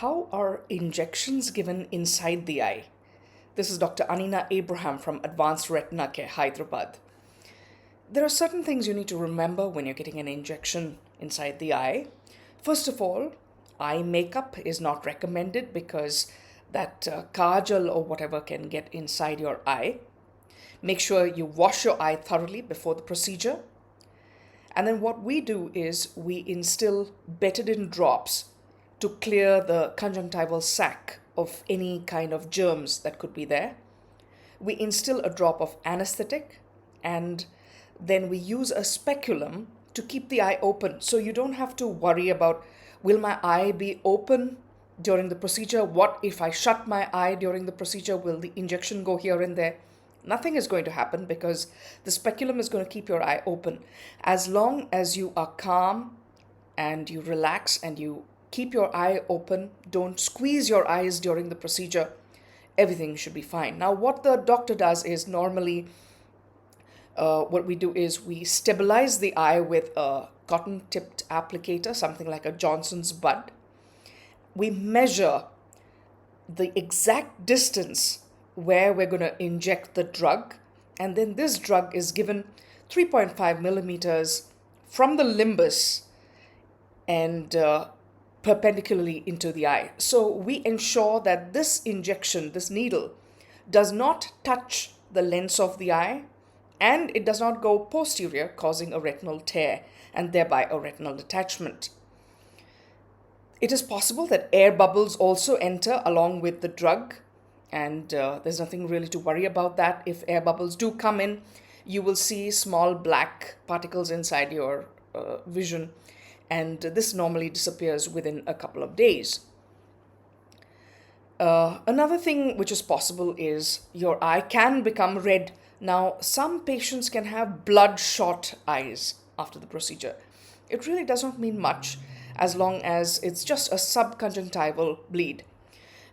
How are injections given inside the eye? This is Dr. Anina Abraham from Advanced Retina Care, Hyderabad. There are certain things you need to remember when you're getting an injection inside the eye. First of all, eye makeup is not recommended because that kajal or whatever can get inside your eye. Make sure you wash your eye thoroughly before the procedure. And then what we do is we instill betadine drops to clear the conjunctival sac of any kind of germs that could be there. We instill a drop of anesthetic, and then we use a speculum to keep the eye open. So you don't have to worry about, will my eye be open during the procedure? What if I shut my eye during the procedure? Will the injection go here and there? Nothing is going to happen because the speculum is going to keep your eye open. As long as you are calm and you relax and you keep your eye open, don't squeeze your eyes during the procedure, everything should be fine. Now, what the doctor does is normally what we do is we stabilize the eye with a cotton-tipped applicator, something like a Johnson's bud. We measure the exact distance where we're going to inject the drug, and then this drug is given 3.5 millimeters from the limbus and perpendicularly into the eye. So we ensure that this injection, this needle, does not touch the lens of the eye, and it does not go posterior, causing a retinal tear and thereby a retinal detachment. It is possible that air bubbles also enter along with the drug, and there's nothing really to worry about that. If air bubbles do come in, you will see small black particles inside your vision, and this normally disappears within a couple of days. Another thing which is possible is your eye can become red. Now, some patients can have bloodshot eyes after the procedure. It really does not mean much as long as it's just a subconjunctival bleed,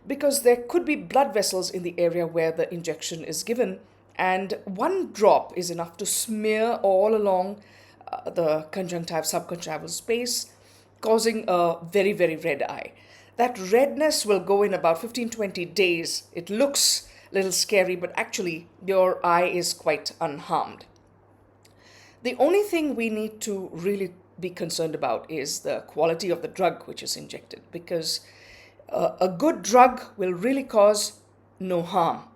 because there could be blood vessels in the area where the injection is given, and one drop is enough to smear all along the subconjunctival space, causing a very, very red eye. That redness will go in about 15-20 days. It looks a little scary, but actually your eye is quite unharmed. The only thing we need to really be concerned about is the quality of the drug which is injected, because a good drug will really cause no harm,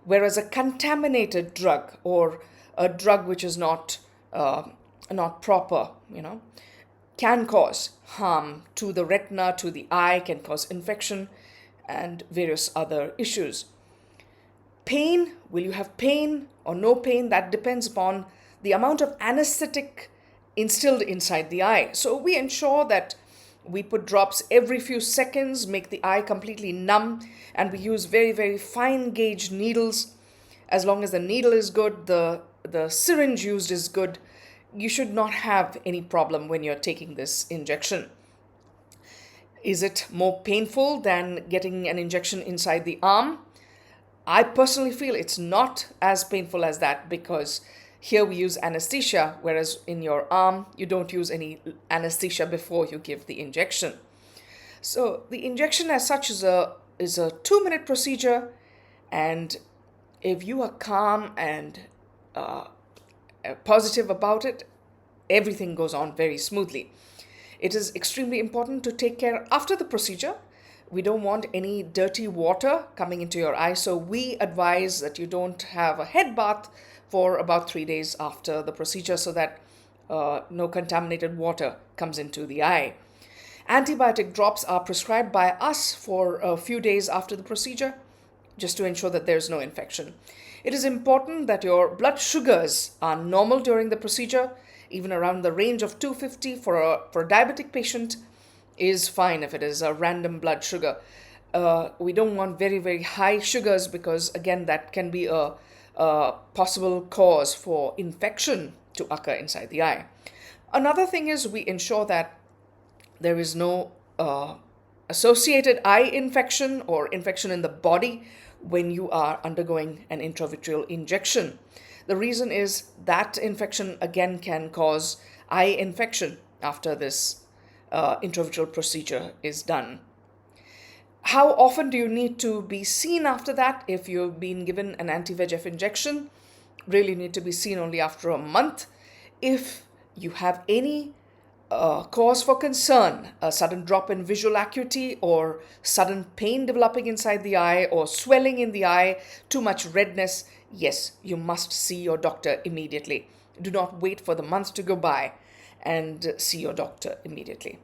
whereas a contaminated drug or a drug which is not proper, can cause harm to the retina, to the eye, can cause infection and various other issues. Pain, will you have pain or no pain? That depends upon the amount of anesthetic instilled inside the eye. So we ensure that we put drops every few seconds, make the eye completely numb, and we use very, very fine gauge needles. As long as the needle is good, the syringe used is good, you should not have any problem when you're taking this injection. Is it more painful than getting an injection inside the arm? I personally feel it's not as painful as that, because here we use anesthesia, whereas in your arm, you don't use any anesthesia before you give the injection. So the injection as such is a 2-minute procedure, and if you are calm and positive about it, everything goes on very smoothly. It is extremely important to take care after the procedure. We don't want any dirty water coming into your eye, so we advise that you don't have a head bath for about 3 days after the procedure, so that no contaminated water comes into the eye. Antibiotic drops are prescribed by us for a few days after the procedure, just to ensure that there's no infection. It is important that your blood sugars are normal during the procedure. Even around the range of 250 for a diabetic patient is fine if it is a random blood sugar. We don't want very, very high sugars, because again, that can be a possible cause for infection to occur inside the eye. Another thing is we ensure that there is no associated eye infection or infection in the body when you are undergoing an intravitreal injection. The reason is that infection again can cause eye infection after this intravitreal procedure is done. How often do you need to be seen after that? If you've been given an anti-VEGF injection, really need to be seen only after a month. If you have any cause for concern, a sudden drop in visual acuity or sudden pain developing inside the eye or swelling in the eye, too much redness, yes, you must see your doctor immediately. Do not wait for the months to go by, and see your doctor immediately.